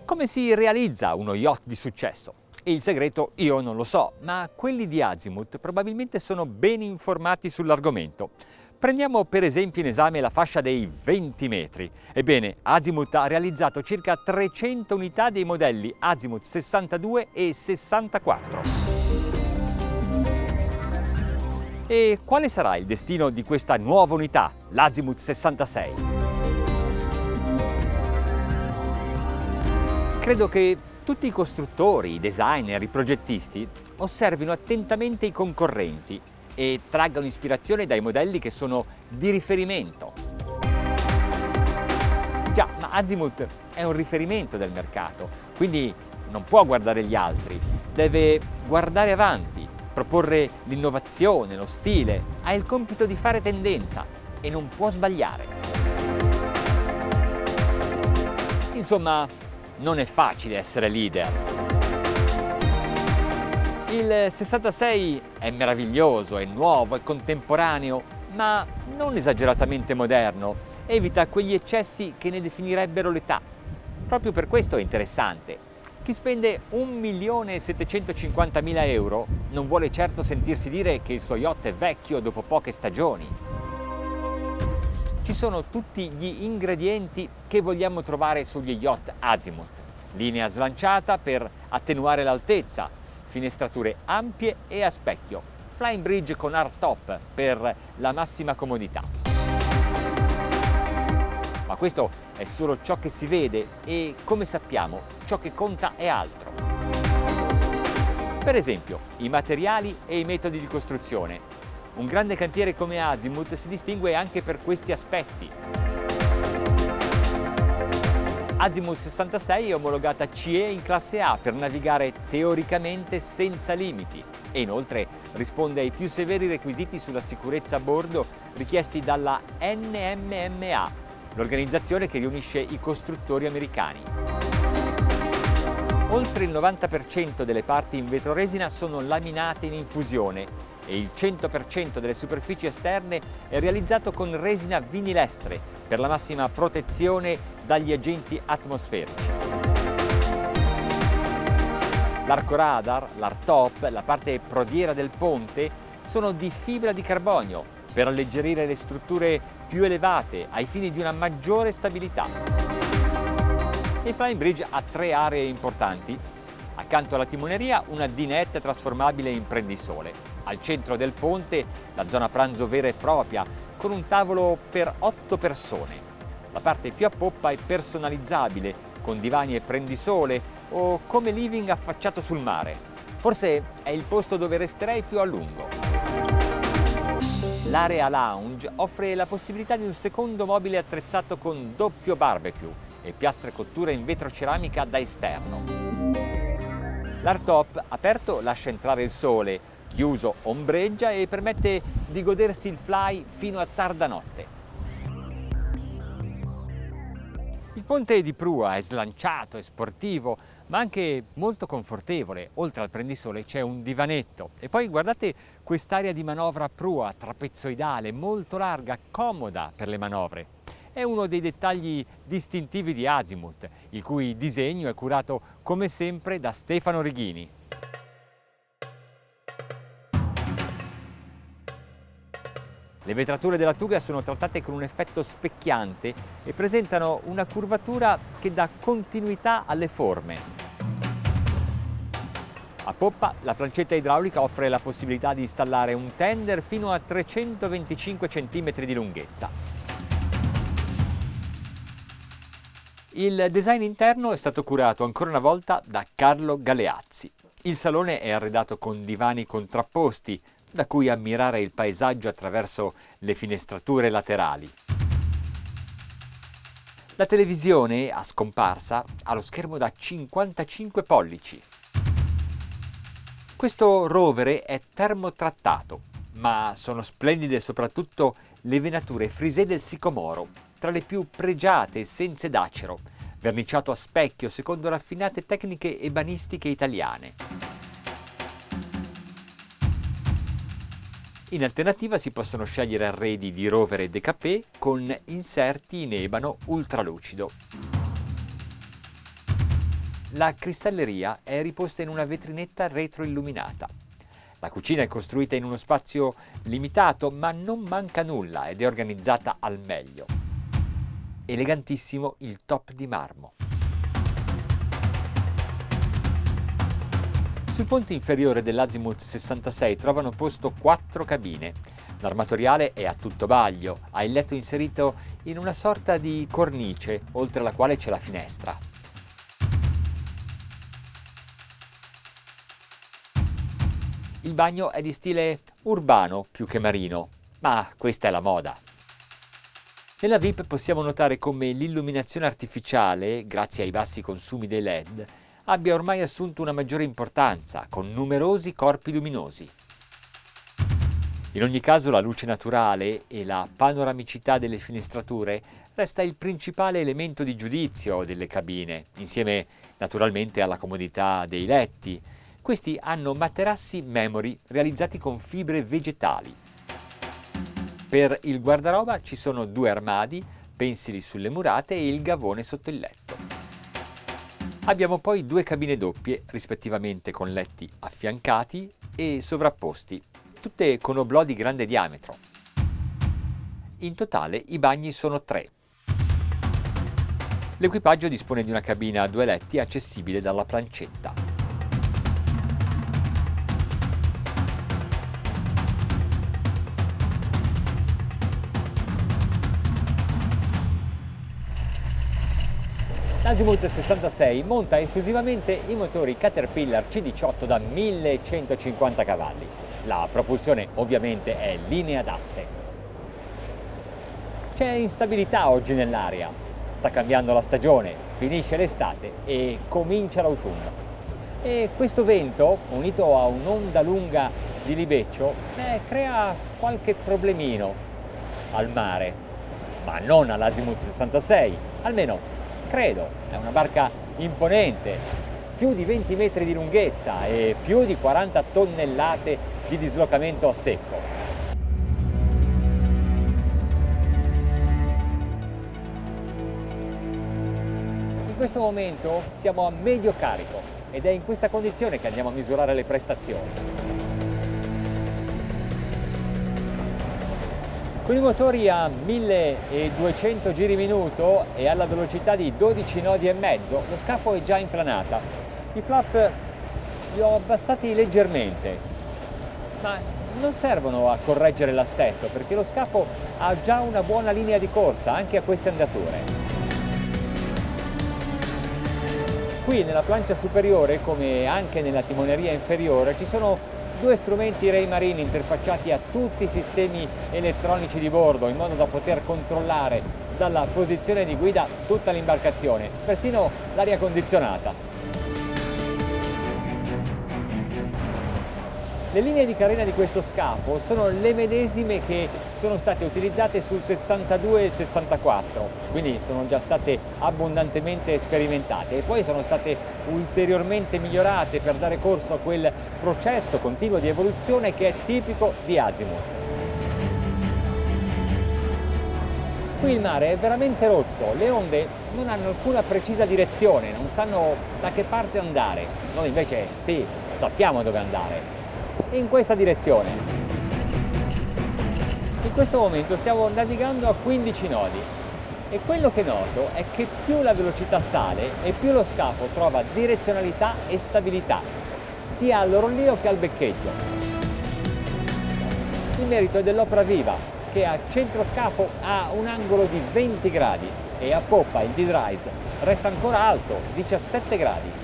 Come si realizza uno yacht di successo? Il segreto io non lo so, ma quelli di Azimut probabilmente sono ben informati sull'argomento. Prendiamo per esempio in esame la fascia dei 20 metri. Ebbene, Azimut ha realizzato circa 300 unità dei modelli Azimut 62 e 64. E quale sarà il destino di questa nuova unità, l'Azimut 66? Credo che tutti i costruttori, i designer, i progettisti osservino attentamente i concorrenti e traggano ispirazione dai modelli che sono di riferimento. Già, ma Azimut è un riferimento del mercato, quindi non può guardare gli altri, deve guardare avanti, proporre l'innovazione, lo stile, ha il compito di fare tendenza e non può sbagliare. Insomma, non è facile essere leader. Il 66 è meraviglioso, è nuovo, è contemporaneo, ma non esageratamente moderno. Evita quegli eccessi che ne definirebbero l'età. Proprio per questo è interessante. Chi spende 1.750.000 euro non vuole certo sentirsi dire che il suo yacht è vecchio dopo poche stagioni. Ci sono tutti gli ingredienti che vogliamo trovare sugli yacht Azimut. Linea slanciata per attenuare l'altezza, finestrature ampie e a specchio, flying bridge con hardtop per la massima comodità. Ma questo è solo ciò che si vede e, come sappiamo, ciò che conta è altro. Per esempio, i materiali e i metodi di costruzione. Un grande cantiere come Azimut si distingue anche per questi aspetti. Azimut 66 è omologata CE in classe A per navigare teoricamente senza limiti e inoltre risponde ai più severi requisiti sulla sicurezza a bordo richiesti dalla NMMA, l'organizzazione che riunisce i costruttori americani. Oltre il 90% delle parti in vetroresina sono laminate in infusione e il 100% delle superfici esterne è realizzato con resina vinilestre per la massima protezione dagli agenti atmosferici. L'arco radar, l'hardtop, la parte prodiera del ponte sono di fibra di carbonio per alleggerire le strutture più elevate ai fini di una maggiore stabilità. Il flying bridge ha 3 aree importanti. Accanto alla timoneria una dinette trasformabile in prendisole. Al centro del ponte la zona pranzo vera e propria con un tavolo per 8 persone. La parte più a poppa è personalizzabile con divani e prendisole o come living affacciato sul mare. Forse è il posto dove resterei più a lungo. L'area lounge offre la possibilità di un secondo mobile attrezzato con doppio barbecue e piastre cotture in vetroceramica da esterno. L'hardtop aperto lascia entrare il sole, chiuso ombreggia e permette di godersi il fly fino a tarda notte. Il ponte di prua è slanciato e sportivo, ma anche molto confortevole. Oltre al prendisole c'è un divanetto. E poi guardate quest'area di manovra a prua, trapezoidale, molto larga, comoda per le manovre. È uno dei dettagli distintivi di Azimut, il cui disegno è curato come sempre da Stefano Righini. Le vetrature della Tuga sono trattate con un effetto specchiante e presentano una curvatura che dà continuità alle forme. A poppa la plancetta idraulica offre la possibilità di installare un tender fino a 325 cm di lunghezza. Il design interno è stato curato ancora una volta da Carlo Galeazzi. Il salone è arredato con divani contrapposti, da cui ammirare il paesaggio attraverso le finestrature laterali. La televisione, a scomparsa, ha lo schermo da 55 pollici. Questo rovere è termotrattato, ma sono splendide soprattutto le venature frisé del sicomoro, tra le più pregiate essenze d'acero, verniciato a specchio secondo raffinate tecniche ebanistiche italiane. In alternativa si possono scegliere arredi di rovere décapé con inserti in ebano ultralucido. La cristalleria è riposta in una vetrinetta retroilluminata. La cucina è costruita in uno spazio limitato, ma non manca nulla ed è organizzata al meglio. Elegantissimo il top di marmo. Sul ponte inferiore dell'Azimut 66 trovano posto 4 cabine. L'armatoriale è a tuttobaglio, ha il letto inserito in una sorta di cornice, oltre alla quale c'è la finestra. Il bagno è di stile urbano più che marino, ma questa è la moda. Nella VIP possiamo notare come l'illuminazione artificiale, grazie ai bassi consumi dei LED, abbia ormai assunto una maggiore importanza, con numerosi corpi luminosi. In ogni caso la luce naturale e la panoramicità delle finestrature resta il principale elemento di giudizio delle cabine, insieme naturalmente alla comodità dei letti. Questi hanno materassi memory realizzati con fibre vegetali. Per il guardaroba ci sono 2 armadi, pensili sulle murate e il gavone sotto il letto. Abbiamo poi 2 cabine doppie, rispettivamente con letti affiancati e sovrapposti, tutte con oblò di grande diametro. In totale i bagni sono 3. L'equipaggio dispone di una cabina a 2 letti accessibile dalla plancetta. L'Azimut 66 monta esclusivamente i motori Caterpillar C18 da 1150 cavalli. La propulsione ovviamente è linea d'asse. C'è instabilità oggi nell'aria, sta cambiando la stagione, finisce l'estate e comincia l'autunno. E questo vento, unito a un'onda lunga di libeccio, crea qualche problemino al mare, ma non all'Azimut 66, almeno credo. È una barca imponente, più di 20 metri di lunghezza e più di 40 tonnellate di dislocamento a secco. In questo momento siamo a medio carico ed è in questa condizione che andiamo a misurare le prestazioni. Con i motori a 1200 giri minuto e alla velocità di 12 nodi e mezzo, lo scafo è già in planata. I flap li ho abbassati leggermente, ma non servono a correggere l'assetto perché lo scafo ha già una buona linea di corsa anche a queste andature. Qui nella plancia superiore, come anche nella timoneria inferiore, ci sono 2 strumenti Raymarine interfacciati a tutti i sistemi elettronici di bordo in modo da poter controllare dalla posizione di guida tutta l'imbarcazione, persino l'aria condizionata. Le linee di carena di questo scafo sono le medesime che sono state utilizzate sul 62 e il 64, quindi sono già state abbondantemente sperimentate e poi sono state ulteriormente migliorate per dare corso a quel processo continuo di evoluzione che è tipico di Azimut. Qui il mare è veramente rotto, le onde non hanno alcuna precisa direzione, non sanno da che parte andare. Noi invece sì, sappiamo dove andare. In questa direzione. In questo momento stiamo navigando a 15 nodi e quello che noto è che più la velocità sale e più lo scafo trova direzionalità e stabilità, sia all'orolio che al beccheggio. Il merito è dell'Opra Viva, che a centro scafo ha un angolo di 20 gradi e a poppa il D-Drive resta ancora alto, 17 gradi.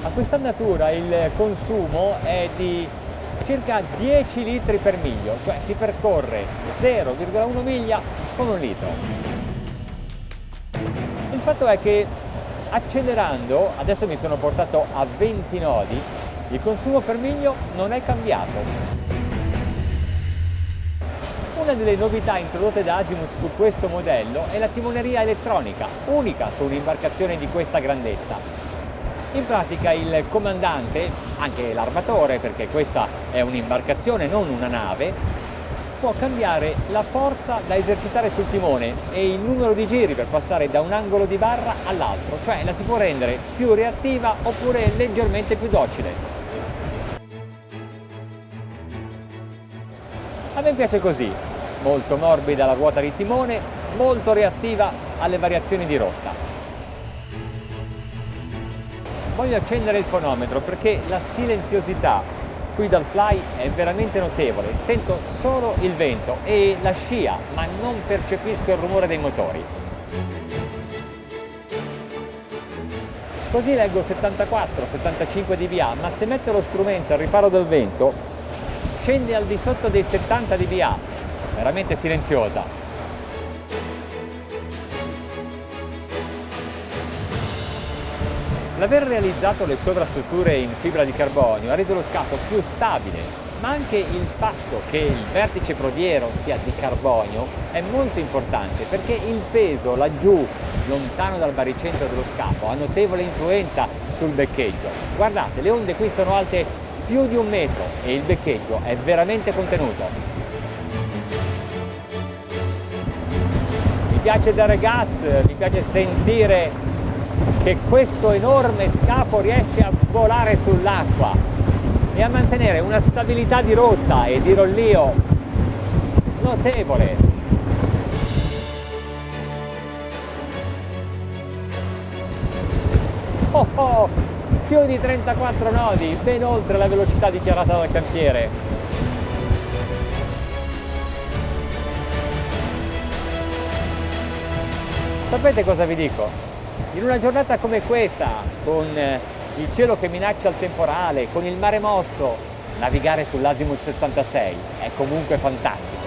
A quest'andatura il consumo è di circa 10 litri per miglio, cioè si percorre 0,1 miglia con 1 litro. Il fatto è che accelerando, adesso mi sono portato a 20 nodi, il consumo per miglio non è cambiato. Una delle novità introdotte da Azimut su questo modello è la timoneria elettronica, unica su un'imbarcazione di questa grandezza. In pratica il comandante, anche l'armatore, perché questa è un'imbarcazione non una nave, può cambiare la forza da esercitare sul timone e il numero di giri per passare da un angolo di barra all'altro, cioè la si può rendere più reattiva oppure leggermente più docile. A me piace così, molto morbida la ruota di timone, molto reattiva alle variazioni di rotta. Voglio accendere il fonometro perché la silenziosità qui dal Fly è veramente notevole, sento solo il vento e la scia, ma non percepisco il rumore dei motori. Così leggo 74-75 dBA, ma se metto lo strumento al riparo del vento scende al di sotto dei 70 dBA, veramente silenziosa. L'aver realizzato le sovrastrutture in fibra di carbonio ha reso lo scafo più stabile, ma anche il fatto che il vertice prodiero sia di carbonio è molto importante perché il peso laggiù, lontano dal baricentro dello scafo, ha notevole influenza sul beccheggio. Guardate, le onde qui sono alte più di 1 metro e il beccheggio è veramente contenuto. Mi piace dare gas, mi piace sentire che questo enorme scafo riesce a volare sull'acqua e a mantenere una stabilità di rotta e di rollio notevole. Più di 34 nodi, ben oltre la velocità dichiarata dal cantiere. Sapete cosa vi dico? In una giornata come questa, con il cielo che minaccia il temporale, con il mare mosso, navigare sull'Azimut 66 è comunque fantastico.